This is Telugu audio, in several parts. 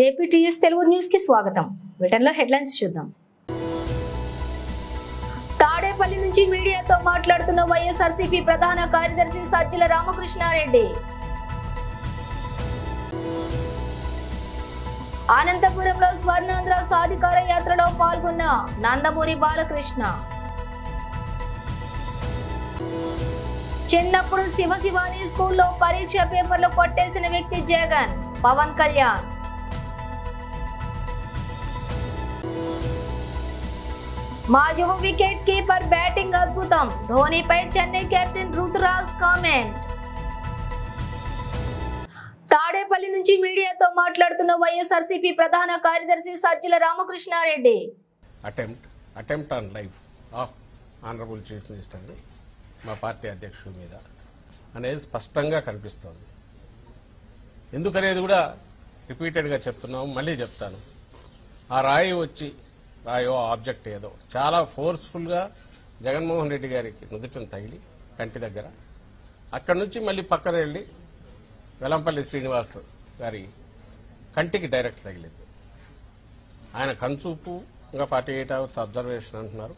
ఏపీటీఎస్ తెలుగు న్యూస్ కి స్వాగతం. బ్రిటన్లో హెడ్లైన్స్ చూద్దాం. తాడేపల్లి నుంచి మీడియాతో మాట్లాడుతున్న వైఎస్ఆర్సీపీ ప్రధాన కార్యదర్శి సజ్జల రామకృష్ణారెడ్డి. అనంతపురంలో స్వర్ణాంధ్ర సాధికార యాత్రలో పాల్గొన్న నందమూరి బాలకృష్ణ. చిన్నప్పుడు శివశివాని స్కూల్లో పరీక్ష పేపర్లు కొట్టేసిన వ్యక్తి జగన్. పవన్ కళ్యాణ్. మా యువ వికెట్ కీపర్ బ్యాటింగ్ అద్భుతం. ధోనీపై చెన్నై కెప్టెన్ రుతురాజ్ కామెంట్. తాడేపల్లి నుంచి మీడియాతో మాట్లాడుతున్న వైఎస్ఆర్సీపీ ప్రధాన కార్యదర్శి Sajjala Ramakrishna Reddy. Attempt on life of honourable chief minister మా పార్టీ అధ్యక్షుడి మీద అనేది స్పష్టంగా కనిపిస్తోంది. ఎందుకనేది కూడా రిపీటెడ్గా చెప్తున్నాము, మళ్ళీ చెప్తాను. ఆ రాయి వచ్చి రాయో ఆబ్జెక్ట్ ఏదో చాలా ఫోర్స్ఫుల్గా జగన్మోహన్ రెడ్డి గారికి నుదుటిని తగిలి కంటి దగ్గర, అక్కడి నుంచి మళ్ళీ పక్కన వెళ్ళి వెల్లంపల్లి శ్రీనివాస్ గారి కంటికి డైరెక్ట్ తగిలింది. ఆయన కన్సూపు ఇంకా 48 hours అబ్జర్వేషన్ అంటున్నారు,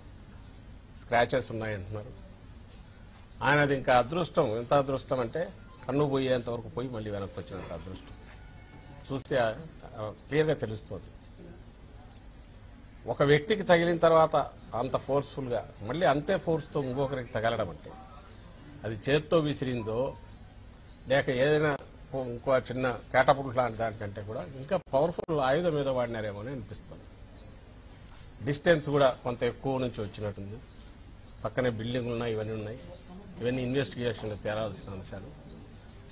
స్క్రాచెస్ ఉన్నాయంటున్నారు. ఆయనది ఇంకా అదృష్టం, ఎంత అదృష్టం అంటే కన్ను పోయేంత వరకు పోయి మళ్ళీ వెనక్కి వచ్చినంత అదృష్టం. చూస్తే క్లియర్గా తెలుస్తుంది. ఒక వ్యక్తికి తగిలిన తర్వాత అంత ఫోర్స్ఫుల్గా మళ్ళీ అంతే ఫోర్స్తో ఇంకొకరికి తగలడం అంటే అది చేత్తో విసిరిందో లేక ఏదైనా ఇంకో చిన్న కేటపుల్ లాంటి దానికంటే కూడా ఇంకా పవర్ఫుల్ ఆయుధం ఏదో వాడినారేమో అని అనిపిస్తుంది. డిస్టెన్స్ కూడా కొంత ఎక్కువ నుంచి వచ్చినట్టుంది. పక్కనే బిల్డింగ్లు ఉన్నాయి, ఇవన్నీ ఉన్నాయి. ఇవన్నీ ఇన్వెస్టిగేషన్లో తేరాల్సిన అంశాలు.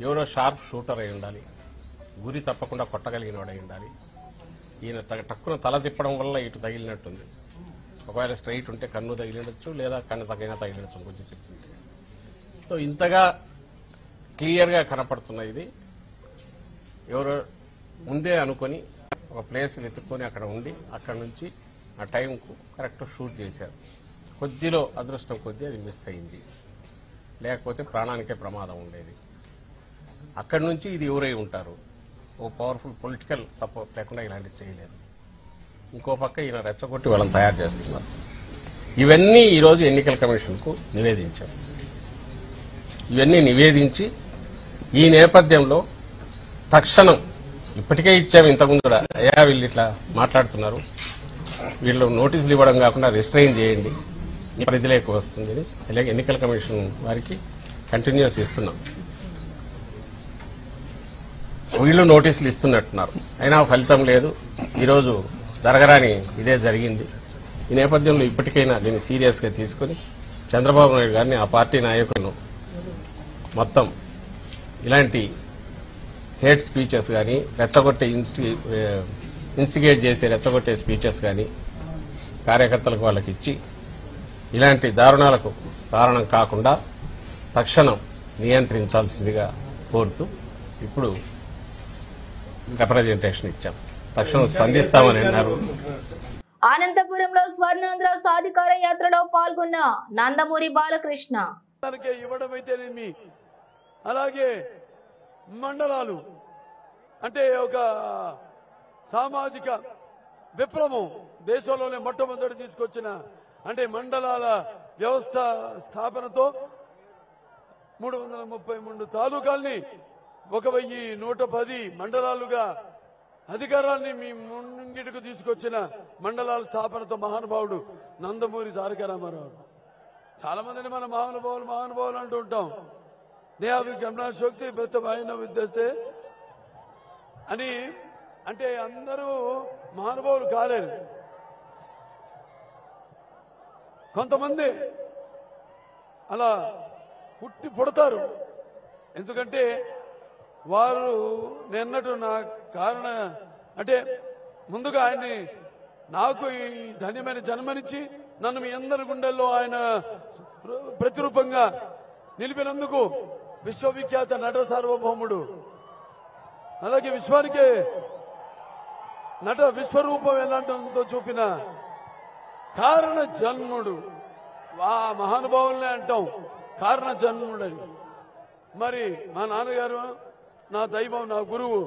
ఎవరో షార్ప్ షూటర్ అయి ఉండాలి, గురి తప్పకుండా కొట్టగలిగిన వాడు అయి ఉండాలి. ఈయన టక్కున తల తిప్పడం వల్ల ఇటు తగిలినట్టుంది. ఒకవేళ స్ట్రైట్ ఉంటే కన్ను తగిలినచ్చు, లేదా కన్ను తగిలినచ్చు కొంచెం తిట్టుంటే. సో ఇంతగా క్లియర్గా కనపడుతున్న ఇది ఎవరో ముందే అనుకొని ఒక ప్లేస్ వెతుక్కొని అక్కడ ఉండి అక్కడ నుంచి ఆ టైంకు కరెక్ట్ షూట్ చేశారు. కొద్దిలో అదృష్టం కొద్దీ అది మిస్ అయింది, లేకపోతే ప్రాణానికే ప్రమాదం ఉండేది. అక్కడి నుంచి ఇది ఎవరై ఉంటారు, ఓ పవర్ఫుల్ పొలిటికల్ సపోర్ట్ లేకుండా ఇలాంటివి చేయలేదు. ఇంకో పక్క ఈయన రెచ్చగొట్టి వాళ్ళని తయారు చేస్తున్నారు. ఇవన్నీ ఈరోజు ఎన్నికల కమిషన్కు నివేదించారు. ఇవన్నీ నివేదించి ఈ నేపథ్యంలో తక్షణం ఇప్పటికే ఇచ్చాము, ఇంతకుముందు కూడా అయ్యా వీళ్ళు ఇట్లా మాట్లాడుతున్నారు, వీళ్ళు నోటీసులు ఇవ్వడం కాకుండా రిస్ట్రైన్ చేయండి, ఈ పరిధిలోకి వస్తుంది. అలాగే ఎన్నికల కమిషన్ వారికి కంటిన్యూస్ ఇస్తున్నాం. వీళ్ళు నోటీసులు ఇస్తున్నట్టున్నారు, అయినా ఫలితం లేదు. ఈరోజు జరగరాని ఇదే జరిగింది. ఈ నేపథ్యంలో ఇప్పటికైనా దీన్ని సీరియస్గా తీసుకుని చంద్రబాబు నాయుడు గారిని, ఆ పార్టీ నాయకులను మొత్తం ఇలాంటి హేట్ స్పీచెస్ కానీ, రెచ్చగొట్టే ఇన్స్టిగేట్ చేసే రెచ్చగొట్టే స్పీచెస్ కానీ కార్యకర్తలకు వాళ్ళకి ఇచ్చి ఇలాంటి దారుణాలకు కారణం కాకుండా తక్షణం నియంత్రించాల్సిందిగా కోరుతూ ఇప్పుడు రిప్రజెంటేషన్ ఇచ్చాం. తక్షణం స్పందిస్తామని అన్నారు. అనంతపురంలో స్వర్ణాంధ్ర సాధికార యాత్రలో పాల్గొన్న నందమూరి బాలకృష్ణ. ఇవ్వడమైతేనేమి, అలాగే మండలాలు అంటే ఒక సామాజిక విప్లవం దేశంలోనే మొట్టమొదటి తీసుకొచ్చిన అంటే మండలాల వ్యవస్థ స్థాపనతో 333 తాలూకాల్ని 1110 మండలాలుగా అధికారాన్ని మీ ముంగిటికి తీసుకొచ్చిన మండలాల స్థాపనతో మహానుభావుడు నందమూరి తారక రామారావు. చాలా మందిని మన మహానుభావులు అంటూ ఉంటాం. నేహావి గమనాశోక్తి ప్రతిభాయన విద్యస్తే అని, అంటే అందరూ మహానుభావులు కాలేరు. కొంతమంది అలా పుడతారు. ఎందుకంటే వారు నిన్నట్టు నా కారణ అంటే ముందుగా ఆయన్ని నాకు ఈ ధన్యమైన జన్మనిచ్చి నన్ను మీ అందరి గుండెల్లో ఆయన ప్రతిరూపంగా నిలిపినందుకు విశ్వవిఖ్యాత నట సార్వభౌముడు, అలాగే విశ్వానికే నట విశ్వరూపం ఎలాంటితో చూపిన కారణ జన్ముడు, ఆ మహానుభావుల్నే అంటాం కారణ జన్ముడని. మరి మా నాన్నగారు నా దైవం, నా గురువు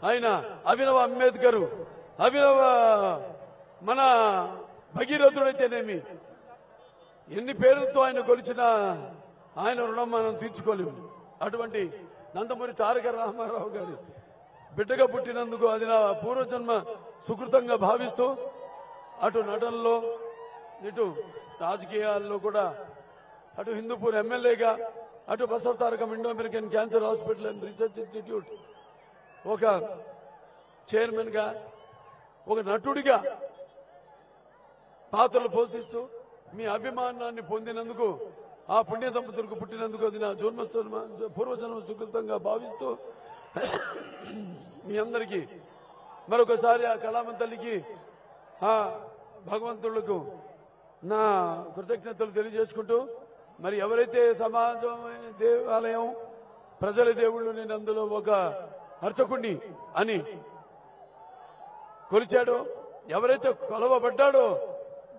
ఆయన అభినవ అంబేద్కర్, అభినవ మన భగీరథుడైతేనేమి, ఎన్ని పేర్లతో ఆయన కొలిచినా ఆయన రుణం మనం తీర్చుకోలేము. అటువంటి నందమూరి తారక రామారావు గారి బిడ్డగా పుట్టినందుకు అది నా పూర్వజన్మ సుకృతంగా భావిస్తూ అటు నటనలో ఇటు రాజకీయాల్లో కూడా, అటు హిందూపూర్ ఎమ్మెల్యేగా, అటు Basavatarakam Indo American cancer hospital and research institute ఒక చైర్మన్గా, ఒక నటుడిగా పాత్రలు పోషిస్తూ మీ అభిమానాన్ని పొందినందుకు, ఆ పుణ్య దంపతులకు పుట్టినందుకు అది నా పూర్వజన్మ సుకృతంగా భావిస్తూ మీ అందరికీ మరొకసారి ఆ కళామ తల్లికి, ఆ భగవంతులకు నా కృతజ్ఞతలు తెలియజేసుకుంటూ, మరి ఎవరైతే సమాజం, దేవాలయం, ప్రజల దేవుళ్ళు, నేను అందులో ఒక అర్చకుణ్ణి అని కొలిచాడో, ఎవరైతే కొలవబడ్డాడో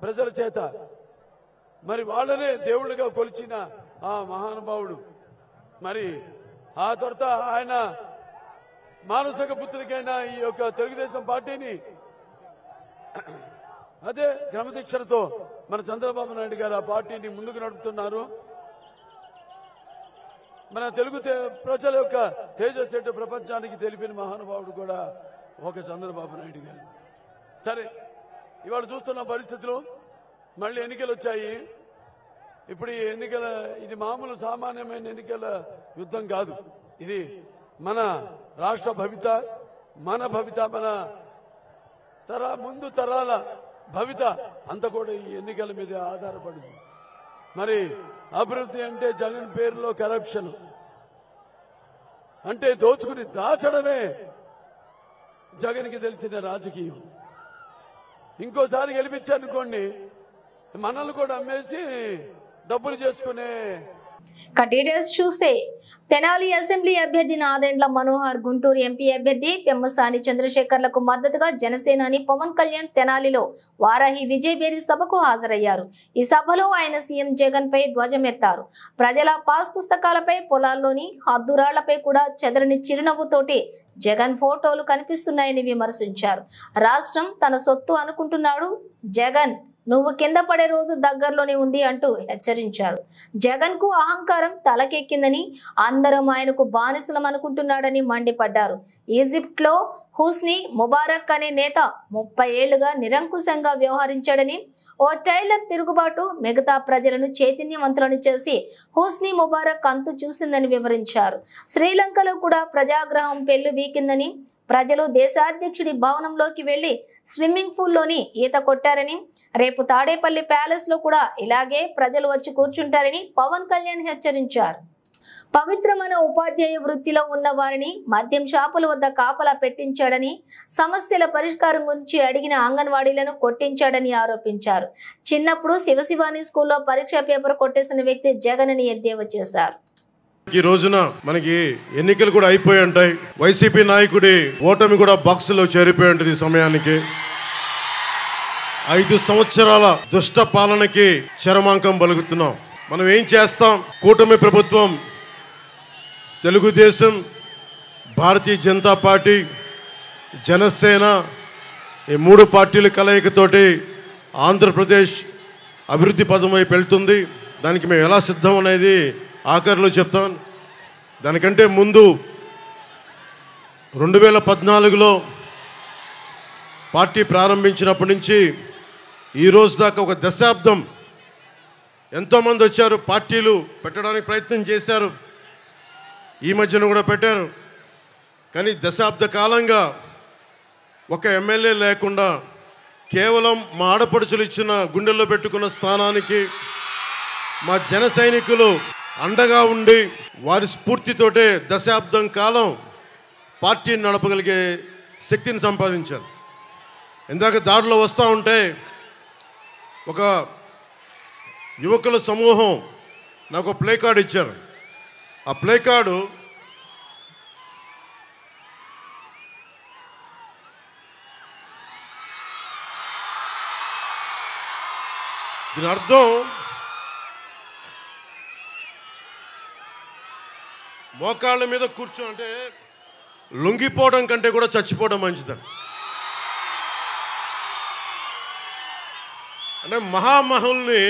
ప్రజల చేత, మరి వాళ్ళనే దేవుళ్ళుగా కొలిచిన ఆ మహానుభావుడు, మరి ఆ తర్వాత ఆయన మానసిక పుత్రికైన ఈ యొక్క తెలుగుదేశం పార్టీని అదే క్రమశిక్షణతో మన చంద్రబాబు నాయుడు గారు ఆ పార్టీని ముందుకు నడుపుతున్నారు. మన తెలుగు ప్రజల యొక్క తేజస్సు ప్రపంచానికి తెలిపిన మహానుభావుడు కూడా ఒక చంద్రబాబు నాయుడు గారు. సరే, ఇవాళ చూస్తున్న పరిస్థితులు, మళ్ళీ ఎన్నికలు వచ్చాయి. ఇప్పుడు ఈ ఇది మామూలు సామాన్యమైన ఎన్నికల యుద్ధం కాదు. ఇది మన రాష్ట్ర భవిత, మన భవిత, మన ముందు తరాల భవిత అంతా కూడా ఈ ఎన్నికల మీద ఆధారపడింది. మరి అభివృద్ధి అంటే జగన్ పేరులో కరప్షన్ అంటే దోచుకుని దాచడమే జగన్కి తెలిసిన రాజకీయం. ఇంకోసారి గెలిపించారనుకోండి, మనల్ని కూడా అమ్మేసి డబ్బులు చేసుకునే. డీటెయిల్స్ చూస్తే తెనాలి అసెంబ్లీ అభ్యర్థి నాదెండ్ల మనోహర్, గుంటూరు ఎంపీ అభ్యర్థి పెమ్మసాని చంద్రశేఖర్లకు మద్దతుగా జనసేనాని పవన్ కళ్యాణ్ తెనాలిలో వారాహి విజయబేరి సభకు హాజరయ్యారు. ఈ సభలో ఆయన సీఎం జగన్ పై ధ్వజమెత్తారు. ప్రజల పాస్ పుస్తకాలపై, పొలాల్లోని హద్దురాళ్లపై కూడా చెదరని చిరునవ్వుతోటి జగన్ ఫోటోలు కనిపిస్తున్నాయని విమర్శించారు. రాష్ట్రం తన సొత్తు అనుకుంటున్నాడు జగన్, నువ్వు కింద పడే రోజు దగ్గరలోనే ఉంది అంటూ హెచ్చరించారు. జగన్ కు అహంకారం తలకెక్కిందని, అందరం ఆయనకు బానిసలం అనుకుంటున్నాడని మండిపడ్డారు. ఈజిప్ట్ లో హుస్ని ముబారక్ అనే నేత 30 ఏళ్లుగా నిరంకుశంగా వ్యవహరించాడని, ఓ టైలర్ తిరుగుబాటు మిగతా ప్రజలను చైతన్యవంతులను చేసి హుస్ని ముబారక్ అంతు చూసిందని వివరించారు. శ్రీలంకలో కూడా ప్రజాగ్రహం పెళ్లి వీకిందని, ప్రజలు దేశాధ్యక్షుడి భవనంలోకి వెళ్లి స్విమ్మింగ్ పూల్లోని ఈత కొట్టారని, రేపు తాడేపల్లి ప్యాలెస్ లో కూడా ఇలాగే ప్రజలు వచ్చి కూర్చుంటారని పవన్ కళ్యాణ్ హెచ్చరించారు. పవిత్రమైన ఉపాధ్యాయ వృత్తిలో ఉన్న వారిని మద్యం షాపుల వద్ద కాపలా పెట్టించాడని, సమస్యల పరిష్కారం గురించి అడిగిన అంగన్వాడీలను కొట్టించాడని ఆరోపించారు. చిన్నప్పుడు శివశివాని స్కూల్లో పరీక్ష పేపర్ కొట్టేసిన వ్యక్తి జగన్ అని ఎద్దేవా చేశారు. ఈ రోజున మనకి ఎన్నికలు కూడా అయిపోయి ఉంటాయి. వైసీపీ నాయకుడి ఓటమి కూడా బాక్సులో చేరిపోయి ఉంటుంది. ఈ సమయానికి 5 సంవత్సరాల దుష్ట పాలనకి చరమాంకం పలుకుతున్నాం. మనం ఏం చేస్తాం? కూటమి ప్రభుత్వం, తెలుగుదేశం, భారతీయ జనతా పార్టీ, జనసేన, ఈ 3 పార్టీల కలయికతోటి ఆంధ్రప్రదేశ్ అభివృద్ధి పదం వైపు వెళ్తుంది. దానికి మేము ఎలా సిద్ధం అనేది ఆఖరిలో చెప్తాను. దానికంటే ముందు 2014లో పార్టీ ప్రారంభించినప్పటి నుంచి ఈ రోజు దాకా ఒక దశాబ్దం ఎంతోమంది వచ్చారు, పార్టీలు పెట్టడానికి ప్రయత్నం చేశారు, ఈ మధ్యన కూడా పెట్టారు. కానీ దశాబ్ద కాలంగా ఒక ఎమ్మెల్యే లేకుండా కేవలం మా ఆడపడుచులు ఇచ్చిన గుండెల్లో పెట్టుకున్న స్థానానికి మా జన సైనికులు అండగా ఉండి వారి స్ఫూర్తితోటే దశాబ్దం కాలం పార్టీని నడపగలిగే శక్తిని సంపాదించారు. ఇందాక దారిలో వస్తూ ఉంటే ఒక యువకుల సమూహం నాకు ప్లే కార్డు ఇచ్చారు. ఆ ప్లే కార్డు దీని అర్థం మోకాళ్ళ మీద కూర్చో అంటే లొంగిపోవడం కంటే కూడా చచ్చిపోవడం మంచిదని. అంటే మహామహుల్ని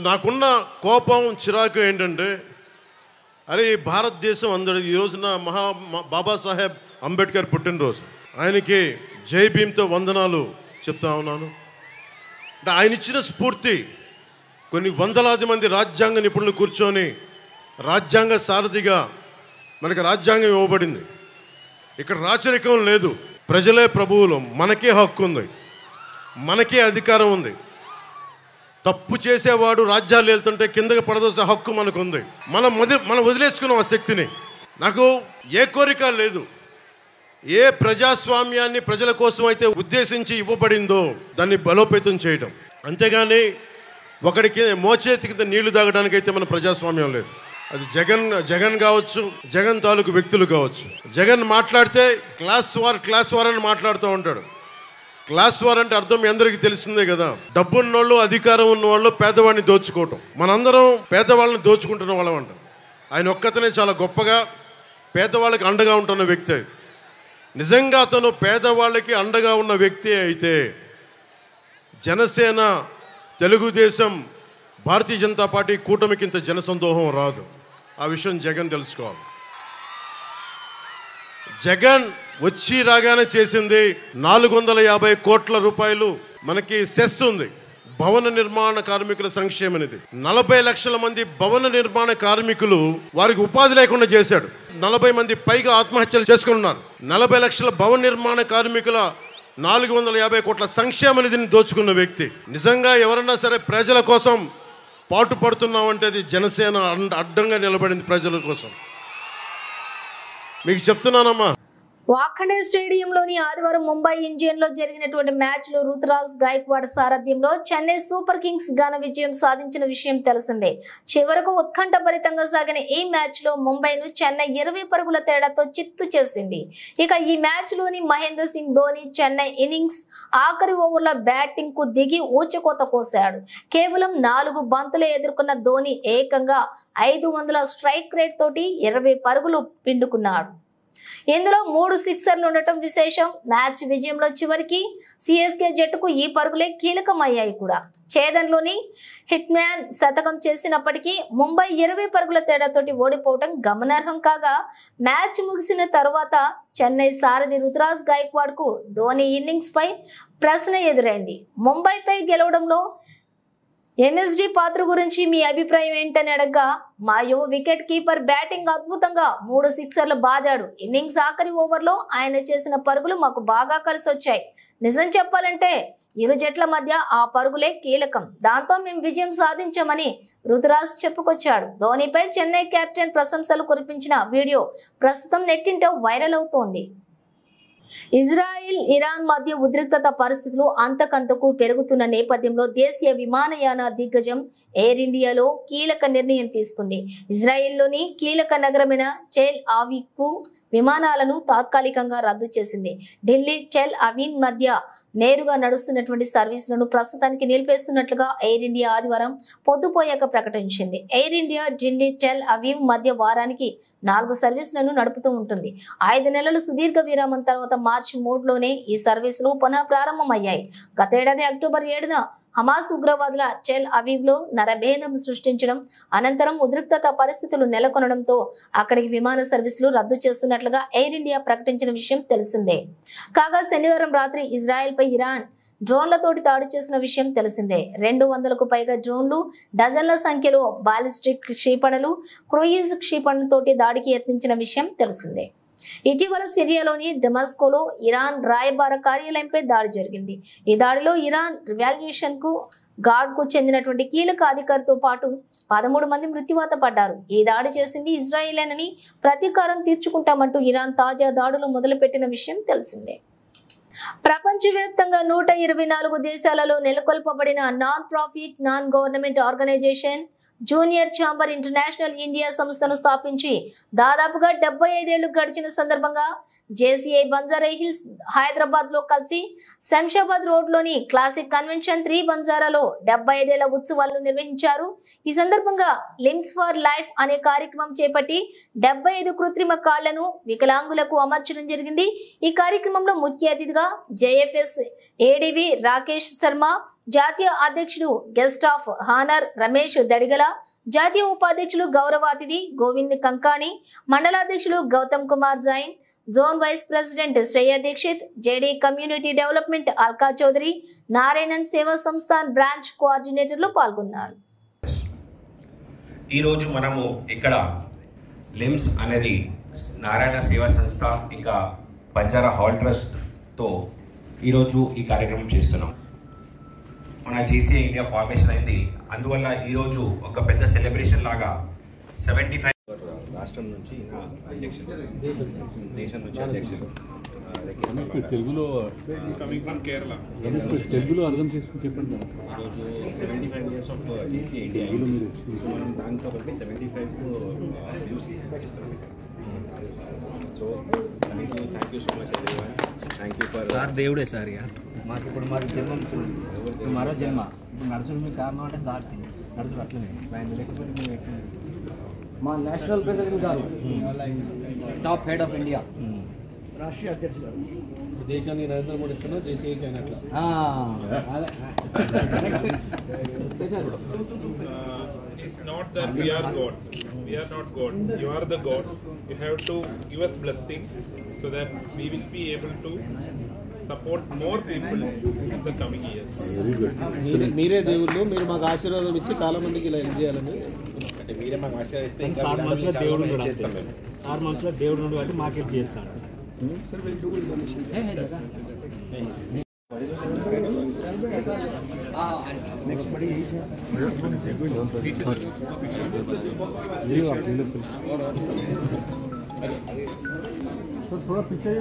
నాకున్న కోపం చిరాకు ఏంటంటే, అరే ఈ భారతదేశం అందరి ఈ రోజున బాబాసాహెబ్ అంబేద్కర్ పుట్టినరోజు. ఆయనకి జై భీమ్తో వందనాలు చెప్తా ఉన్నాను. అంటే ఆయన ఇచ్చిన స్ఫూర్తి కొన్ని వందలాది మంది రాజ్యాంగ నిపుణులు కూర్చొని రాజ్యాంగ సారథిగా మనకి రాజ్యాంగం ఇవ్వబడింది. ఇక్కడ రాచరికం లేదు, ప్రజలే ప్రభువులు, మనకే హక్కు ఉంది, మనకే అధికారం ఉంది. తప్పు చేసేవాడు రాజ్యాలు వెళ్తుంటే కిందకి పడదోసే హక్కు మనకు ఉంది. మనం వదిలేసుకున్నాం ఆ శక్తిని. నాకు ఏ కోరిక లేదు. ఏ ప్రజాస్వామ్యాన్ని ప్రజల కోసం అయితే ఉద్దేశించి ఇవ్వబడిందో దాన్ని బలోపేతం చేయడం, అంతేగాని ఒకడికి మోచేతి కింద నీళ్లు తాగడానికి అయితే మన ప్రజాస్వామ్యం లేదు. అది జగన్ కావచ్చు, జగన్ తాలూకు వ్యక్తులు కావచ్చు. జగన్ మాట్లాడితే క్లాస్ వార్ అని మాట్లాడుతూ ఉంటాడు. క్లాస్ వార్ అంటే అర్థం మీ అందరికీ తెలిసిందే కదా. డబ్బున్నోళ్ళు, అధికారం ఉన్నవాళ్ళు పేదవాడిని దోచుకోవటం. మనందరం పేదవాళ్ళని దోచుకుంటున్న వాళ్ళం అంట. ఆయన ఒక్కతనే చాలా గొప్పగా పేదవాళ్ళకి అండగా ఉంటున్న వ్యక్తి. నిజంగా అతను పేదవాళ్ళకి అండగా ఉన్న వ్యక్తి అయితే జనసేన, తెలుగుదేశం, భారతీయ జనతా పార్టీ కూటమికి ఇంత జనసందోహం రాదు. ఆ విషయం జగన్ తెలుసుకోవాలి. జగన్ వచ్చి రాగానే చేసింది 450 కోట్ల రూపాయలు మనకి సెస్ ఉంది, భవన నిర్మాణ కార్మికుల సంక్షేమ నిధి. 40 లక్షల మంది భవన నిర్మాణ కార్మికులు వారికి ఉపాధి లేకుండా చేశాడు. 40 మంది పైగా ఆత్మహత్యలు చేసుకున్నారు. 40 లక్షల భవన నిర్మాణ కార్మికుల 450 కోట్ల సంక్షేమ నిధిని దోచుకున్న వ్యక్తి. నిజంగా ఎవరన్నా సరే ప్రజల కోసం పాటు పడుతున్నామంటే అది జనసేన అడ్డంగా నిలబడింది ప్రజల కోసం. మీకు చెప్తున్నానమ్మా. వాఖండే స్టేడియంలోని ఆదివారం ముంబై ఇండియన్స్ లో జరిగినటువంటి మ్యాచ్ లో రుతురాజ్ గైక్వాడ్ సారథ్యంలో చెన్నై సూపర్ కింగ్స్ ఘన విజయం సాధించిన విషయం తెలిసిందే. చివరకు ఉత్కంఠభరితంగా సాగిన ఈ మ్యాచ్ లో ముంబైను చెన్నై 20 పరుగుల తేడాతో చిత్తు చేసింది. ఇక ఈ మ్యాచ్ లోని మహేంద్ర సింగ్ ధోని చెన్నై ఇన్నింగ్స్ ఆఖరి ఓవర్ల బ్యాటింగ్ కు దిగి ఊచకోత కోశాడు. కేవలం 4 బంతులే ఎదుర్కొన్న ధోని ఏకంగా 500 స్ట్రైక్ రేట్ తోటి 20 పరుగులు పిండుకున్నాడు. ఇందులో 3 సిక్సర్లు ఉండటం విశేషం. మ్యాచ్ విజయంలో చివరికి సిఎస్కే జట్టుకు ఈ పరుగులే కీలకమయ్యాయి కూడా. ఛేదన్లోని హిట్ మ్యాన్ శతకం చేసినప్పటికీ ముంబై 20 పరుగుల తేడాతోటి ఓడిపోవటం గమనార్హం కాగా, మ్యాచ్ ముగిసిన తరువాత చెన్నై సారథి రుతురాజ్ గైక్వాడ్ కు ధోని ఇన్నింగ్స్ పై ప్రశ్న ఎదురైంది. ముంబైపై గెలవడంలో ఎంఎస్డి పాత్ర గురించి మీ అభిప్రాయం ఏంటని అడగ్గా, మా యువ వికెట్ కీపర్ బ్యాటింగ్ అద్భుతంగా 3 సిక్సర్లు బాదాడు. ఇన్నింగ్స్ ఆఖరి ఓవర్లో ఆయన చేసిన పరుగులు మాకు బాగా కలిసి వచ్చాయి. నిజం చెప్పాలంటే ఇరు జట్ల మధ్య ఆ పరుగులే కీలకం. దాంతో మేము విజయం సాధించామని రుతురాజ్ చెప్పుకొచ్చాడు. ధోనిపై చెన్నై కెప్టెన్ ప్రశంసలు కురిపించిన వీడియో ప్రస్తుతం నెట్టింట వైరల్ అవుతోంది. ఇజ్రాయిల్, ఇరాన్ మధ్య ఉద్రిక్తత పరిస్థితులు అంతకంతకు పెరుగుతున్న నేపథ్యంలో దేశీయ విమానయాన దిగ్గజం ఎయిర్ ఇండియాలో కీలక నిర్ణయం తీసుకుంది. ఇజ్రాయిల్లోని కీలక నగరమైన టెల్ అవీవ్ కు విమానాలను తాత్కాలికంగా రద్దు చేసింది. ఢిల్లీ, టెల్ అవీవ్ మధ్య నేరుగా నడుస్తున్నటువంటి సర్వీసులను ప్రస్తుతానికి నిలిపేస్తున్నట్లుగా ఎయిర్ ఇండియా ఆదివారం పొద్దుపోయాక ప్రకటించింది. Air India Delhi, Tel Aviv మధ్య వారానికి 4 సర్వీసులను నడుపుతూ ఉంటుంది. 5 నెలల సుదీర్ఘ విరామం తర్వాత మార్చి 3లోనే ఈ సర్వీసులు పునః ప్రారంభమయ్యాయి. గతేడాది అక్టోబర్ 7న హమాస్ ఉగ్రవాదుల టెల్ అవీవ్ లో నరభేదం సృష్టించడం అనంతరం ఉద్రిక్తత పరిస్థితులు నెలకొనడంతో అక్కడికి విమాన సర్వీసులు రద్దు చేస్తున్నట్లుగా ఎయిర్ ఇండియా ప్రకటించిన విషయం తెలిసిందే. కాగా శనివారం రాత్రి ఇజ్రాయెల్ పై ఇరాన్ డ్రోన్లతోటి దాడి చేసిన విషయం తెలిసిందే. 200కు పైగా డ్రోన్లు, డజన్ల సంఖ్యలో బాలిస్టిక్ క్షిపణులు, క్రూయిజ్ క్షిపణులతోటి దాడికి యత్నించిన విషయం తెలిసిందే. ఇటీవల సిరియాలోని డెమాస్కోలో ఇరాన్ రాయబార కార్యాలయంపై దాడి జరిగింది. ఈ దాడిలో ఇరాన్ రివాల్యూషన్ కు గార్డ్ కు చెందినటువంటి కీలక అధికారితో పాటు 13 మంది మృత్యువాత పడ్డారు. ఈ దాడి చేసింది ఇజ్రాయిలేనని ప్రతీకారం తీర్చుకుంటామంటూ ఇరాన్ తాజా దాడులు మొదలుపెట్టిన విషయం తెలిసిందే. ప్రపంచవ్యాప్తంగా 124 దేశాలలో నెలకొల్పబడిన non profit, non government organisation junior chamber international India సంస్థను స్థాపించి దాదాపుగా 75 ఏళ్లు గడిచిన సందర్భంగా జేసీఐ బంజారా హిల్స్ హైదరాబాద్ లో కలిసి శంషాబాద్ రోడ్ లోని క్లాసిక్ కన్వెన్షన్ 3 బంజారాలో 75 ఏళ్ల ఉత్సవాలను నిర్వహించారు. ఈ సందర్భంగా లిమ్స్ ఫర్ లైఫ్ అనే కార్యక్రమం చేపట్టి 75 కృత్రిమ కాళ్లను వికలాంగులకు అమర్చడం జరిగింది. ఈ కార్యక్రమంలో ముఖ్య అతిథిగా జేఎఫ్ఎస్ ఏడీవీ రాకేష్ శర్మ, జాతీయ అధ్యక్షుడు guest of honour Ramesh Dadigala, జాతీయ ఉపాధ్యక్షులు గౌరవ అతిథి గోవింద్ కంకాణి, మండలాధ్యక్షులు Gautam Kumar Jain, zone vice president Shreya Dixit, JD community development Alka Chaudhary, Narayanan Seva Sansthan branch కోఆర్డినేటర్లు పాల్గొన్నారు. ఈరోజు మనము ఇక్కడ లిమ్స్ అనేది నారాయణ సేవా సంస్థ ఇంకా బంజారా హాల్ ట్రస్ట్తో ఈరోజు ఈ కార్యక్రమం చేస్తున్నాం. మన జేసీఐ ఇండియా ఫార్మేషన్ అయింది, అందువల్ల ఈరోజు ఒక పెద్ద సెలబ్రేషన్ లాగా 75 రాష్ట్రం నుంచి దేశం నుంచి అధ్యక్షులు తెలుగులో తెలుగులో అర్థం చేసుకుని చెప్పండి. ఈరోజు 75 years ఆఫ్ జేసీఐ ఇండియా, మనం దాంతో బట్టి 75 ఇస్తున్నాం. So thank you so much everyone. Thank you for sir దేవుడే సార్. ఇక మాకు ఇప్పుడు మాకు జన్మ మరో జన్మ. ఇప్పుడు నడుచుడు మీకు కారణం అంటే దాటి నడుచుడు అట్లనే లేకపోతే మేము ఎట్లా మా నేషనల్ ప్రెసిడెంట్ గారు top head of India, Rashtriya అధ్యక్షుడు దేశానికి నరేంద్ర మోడీ కన్నా జేసీఐకి అయినట్లు. It's not that we are God. We are not God. You are the God. You have to give us blessing so that we will be able to support more people in the coming years. మీరే దేవుళ్ళు, మీరు మాకు ఆశీర్వాదం ఇచ్చి చాలా మందికి ఇలా హెల్ప్ చేయాలని. అంటే మీరే మాకు ఆశీర్వదిస్తే సార్ మనసులో దేవుడు చేస్తాం. సార్ మనసులో దేవుడు నుండి బట్టి మాకు హెల్ప్ చేస్తాడు. थोड़ा पीछे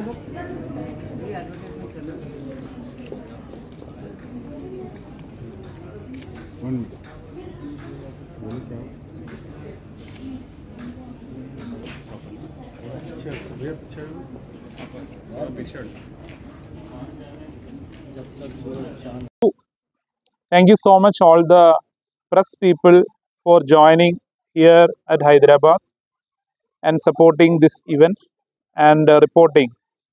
Thank you so much all the press people for joining here at Hyderabad and supporting this event and reporting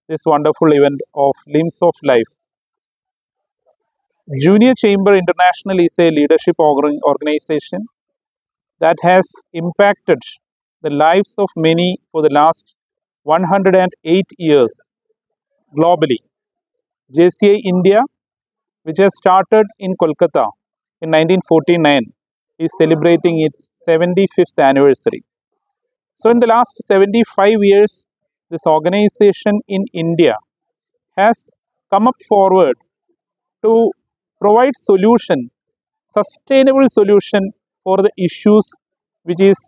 this wonderful event of Limbs of Life. Junior Chamber International is a leadership organization that has impacted the lives of many for the last 108 years globally. JCI India, which has started in Kolkata in 1949, is celebrating its 75th anniversary. So in the last 75 years, this organization in India has come up forward to provide solution, sustainable solution for the issues which is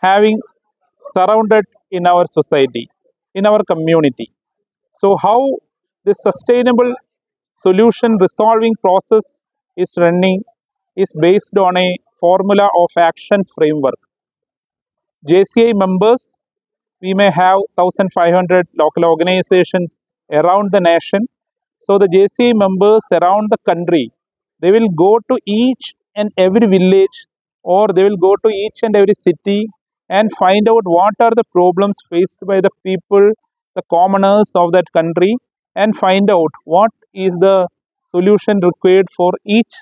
having surrounded in our society, in our community. So how this sustainable solution resolving process is running is based on a formula of action framework. JCI members, we may have 1,500 local organizations around the nation. So the JCI members around the country, they will go to each and every village, or they will go to each and every city and find out what are the problems faced by the people, the commoners of that country, and find out what is the solution required for each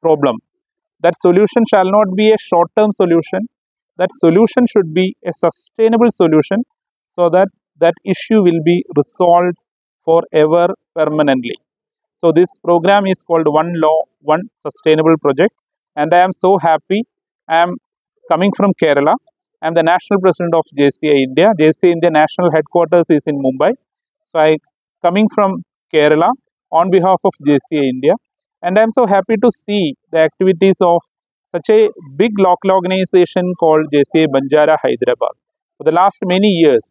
problem. That solution shall not be a short-term solution. That solution should be a sustainable solution so that that issue will be resolved forever permanently. So this program is called One Law, One Sustainable Project, and I am so happy. I am coming from Kerala. I am the National President of JCI India. JCI India National Headquarters is in Mumbai. So I coming from Kerala on behalf of JCI India, and I am so happy to see the activities of such a big local organization called JCI Banjara Hyderabad. So for the last many years.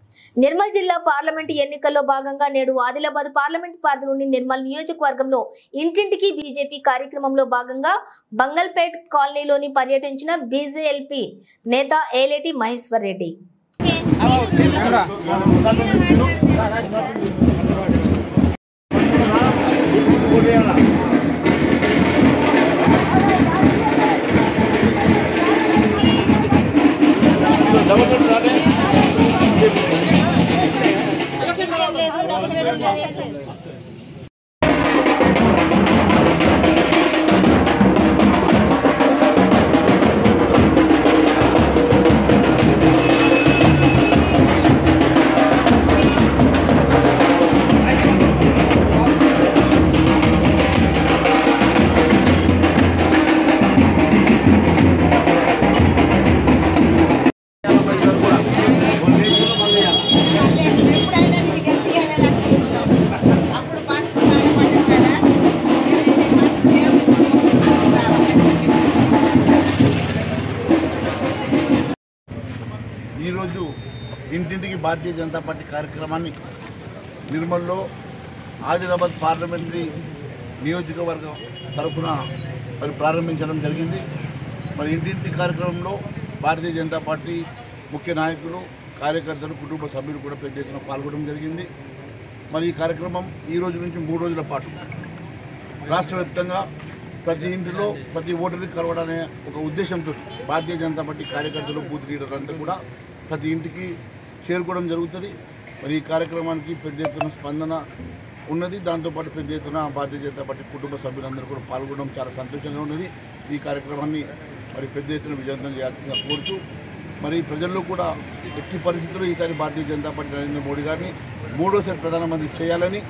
Nirmal జిల్లా పార్లమెంటు ఎన్నికల్లో భాగంగా నేడు ఆదిలాబాద్ పార్లమెంట్ పరిధిలోని నిర్మల్ నియోజకవర్గంలో ఇంటింటికి బీజేపీ కార్యక్రమంలో భాగంగా బంగల్పేట్ కాలనీలోని పర్యటించిన బీజేఎల్పీ నేత ఏలేటి మహేశ్వర్ రెడ్డి. ఈరోజు ఇంటింటికి భారతీయ జనతా పార్టీ కార్యక్రమాన్ని నిర్మల్లో ఆదిలాబాద్ పార్లమెంటరీ నియోజకవర్గం తరఫున మరి ప్రారంభించడం జరిగింది. మరి ఇంటింటి కార్యక్రమంలో భారతీయ జనతా పార్టీ ముఖ్య నాయకులు, కార్యకర్తలు, కుటుంబ సభ్యులు కూడా పెద్ద ఎత్తున పాల్గొనడం జరిగింది. మరి ఈ కార్యక్రమం ఈ రోజు నుంచి 3 రోజుల పాటు రాష్ట్ర వ్యాప్తంగా ప్రతి ఇంటిలో ప్రతి ఓటర్ని కలవడనే ఒక ఉద్దేశంతో భారతీయ జనతా పార్టీ కార్యకర్తలు, బూత్ లీడర్లు అంతా కూడా ప్రతి ఇంటికి చేరుకోవడం జరుగుతుంది. మరి ఈ కార్యక్రమానికి పెద్ద ఎత్తున స్పందన ఉన్నది. దాంతోపాటు పెద్ద ఎత్తున భారతీయ జనతా పార్టీ కుటుంబ సభ్యులందరూ కూడా పాల్గొనడం చాలా సంతోషంగా ఉన్నది. ఈ కార్యక్రమాన్ని మరి పెద్ద ఎత్తున విజయవంతం చేయాల్సిందిగా కోరుతూ మరి ప్రజల్లో కూడా ఎట్టి పరిస్థితుల్లో ఈసారి భారతీయ జనతా పార్టీ నరేంద్ర మోడీ గారిని 3వ ప్రధానమంత్రి చేయాలని,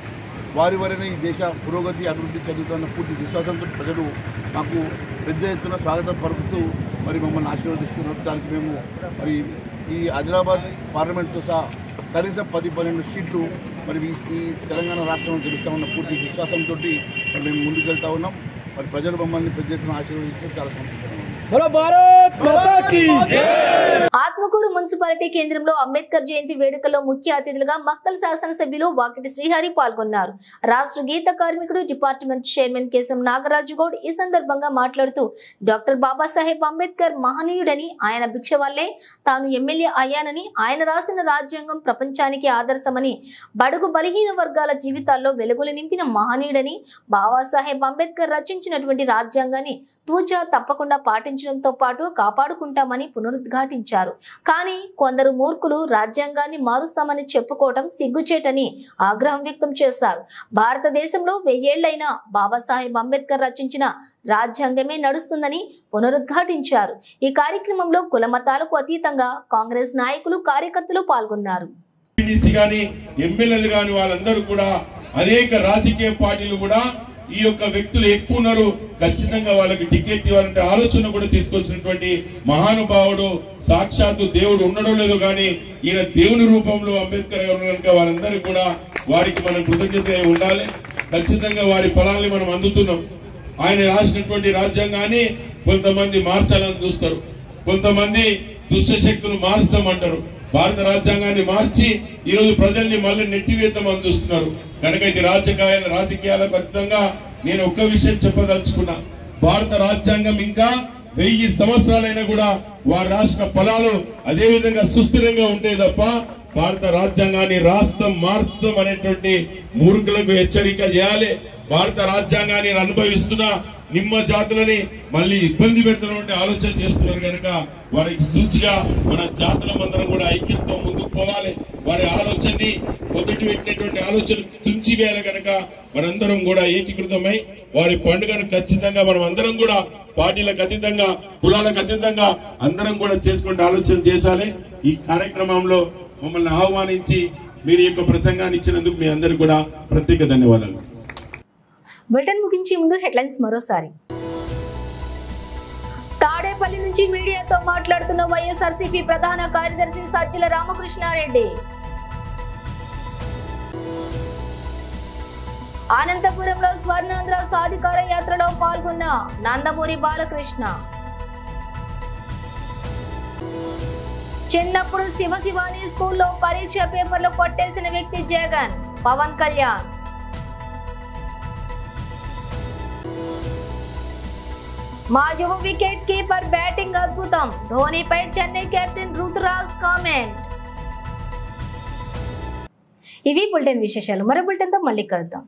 వారి వలన ఈ దేశ పురోగతి, అభివృద్ధి చెందుతున్న పూర్తి విశ్వాసంతో ప్రజలు మాకు పెద్ద ఎత్తున స్వాగతం పలుకుతూ మరి మమ్మల్ని ఆశీర్వదిస్తున్నారు. దానికి మేము మరి ఈ ఆదిలాబాద్ పార్లమెంట్తో సహా కనీసం 10-12 సీట్లు మరి ఈ తెలంగాణ రాష్ట్రంలో గెలుస్తామన్న పూర్తి విశ్వాసంతో మరి మేము ముందుకెళ్తా ఉన్నాం. మరి ప్రజలు మమ్మల్ని పెద్ద ఎత్తున ఆశీర్వదించడం చాలా సంతోషంగా ఉంది. ఆత్మకూరు మున్సిపాలిటీ కేంద్రంలో అంబేద్కర్ జయంతి వేడుకల్లో ముఖ్య అతిథులుగా మక్తల్ శాసనసభ్యులు వాకిటి శ్రీహరి పాల్గొన్నారు. రాష్ట్ర గీత కార్మికుడు డిపార్ట్మెంట్ చైర్మన్ కేశం నాగరాజు గౌడ్ ఈ సందర్భంగా మాట్లాడుతూ డాక్టర్ బాబాసాహెబ్ అంబేద్కర్ మహనీయుడని, ఆయన భిక్ష వల్లే తాను ఎమ్మెల్యే అయ్యానని, ఆయన రాసిన రాజ్యాంగం ప్రపంచానికి ఆదర్శమని, బడుగు బలహీన వర్గాల జీవితాల్లో వెలుగులు నింపిన మహనీయుడని, బాబాసాహెబ్ అంబేద్కర్ రచించినటువంటి రాజ్యాంగాన్ని తూచా తప్పకుండా పాటించడంతో పాటు కాపాడుకుంటామని పునరుద్ఘాటించారు. కానీ కొందరు మూర్ఖులు రాజ్యాంగాన్ని మారుస్తామని చెప్పుకోవడం సిగ్గుచేటని ఆగ్రహం వ్యక్తం చేశారు. భారతదేశంలో 1000 ఏళ్లైనా బాబాసాహెబ్ అంబేద్కర్ రచించిన రాజ్యాంగమే నడుస్తుందని పునరుద్ఘాటించారు. ఈ కార్యక్రమంలో కుల మతాలకు అతీతంగా కాంగ్రెస్ నాయకులు, కార్యకర్తలు పాల్గొన్నారు. ఎమ్మెల్యేలు గాని వాళ్ళందరూ కూడా అనేక రాజకీయ పార్టీలు కూడా ఈ యొక్క వ్యక్తులు ఎక్కువ ఉన్నారు, ఖచ్చితంగా వాళ్ళకి టికెట్ ఇవ్వాలంటే ఆలోచన కూడా తీసుకొచ్చినటువంటి మహానుభావుడు, సాక్షాత్తు దేవుడు ఉండడం లేదు కానీ ఈయన దేవుని రూపంలో అంబేద్కర్ గారు కనుక వారందరూ కూడా వారికి మనం కృతజ్ఞత ఉండాలి. ఖచ్చితంగా వారి ఫలాన్ని మనం అందుతున్నాం. ఆయన రాసినటువంటి రాజ్యాంగాన్ని కొంతమంది మార్చాలని చూస్తారు, కొంతమంది దుష్ట శక్తులు మారుస్తామంటారు. భారత రాజ్యాంగాన్ని మార్చి ఈరోజు ప్రజల్ని మళ్ళీ నెట్టివేద్దామని చూస్తున్నారు. కనుక ఇది రాజకీయాలకు అతీతంగా నేను ఒక్క విషయం చెప్పదలుచుకున్నా. భారత రాజ్యాంగం ఇంకా 1000 సంవత్సరాలైనా కూడా వారు రాసిన ఫలాలు అదే విధంగా సుస్థిరంగా ఉంటే తప్ప భారత రాజ్యాంగాన్ని రాస్తాం మార్చుతాం అనేటువంటి మూర్ఖులకు హెచ్చరిక చేయాలి. భారత రాజ్యాంగాన్ని అనుభవిస్తున్న నిమ్మ జాతులని మళ్ళీ ఇబ్బంది పెడుతున్నటువంటి ఆలోచన చేస్తున్నారు. కనుక వారికి సూచిగా మన జాతులందరం కూడా ఐక్యతతో ముందుకు పోవాలి. వారి ఆలోచనని మొదటి పెట్టినటువంటి ఆలోచన తుంచివేయాలి. కనుక మనందరం కూడా ఏకీకృతమై వారి పండుగను ఖచ్చితంగా మనం అందరం కూడా పార్టీలకు అతీతంగా, కులాలకు అతీతంగా అందరం కూడా చేసుకుంటే ఆలోచన చేశాలి. ఈ కార్యక్రమంలో మమ్మల్ని ఆహ్వానించి మీరు యొక్క ప్రసంగాన్ని ఇచ్చినందుకు మీ అందరికీ కూడా ప్రత్యేక ధన్యవాదాలు. బులెటిన్ ముగించే ముందు హెడ్లైన్స్ మరోసారి. తాడేపల్లి నుంచి మీడియాతో మాట్లాడుతున్న వైఎస్ఆర్సీపీ ప్రధాన కార్యదర్శి సజ్జల రామకృష్ణారెడ్డి. అనంతపురంలో స్వర్ణాంధ్ర సాధికార యాత్రలో పాల్గొన్న నందమూరి బాలకృష్ణ. చిన్నప్పుడు శివశివాని స్కూల్లో పరీక్ష పేపర్లు కొట్టేసిన వ్యక్తి జగన్ పవన్ కళ్యాణ్. మా యువ వికెట్ కీపర్ బ్యాటింగ్ అద్భుతం, ధోనీపై చెన్నై కెప్టెన్ రుతురాజ్ కామెంట్. ఇవి బులెటిన్ విశేషాలు. మరో బులెటిన్తో మళ్ళీ కలుద్దాం.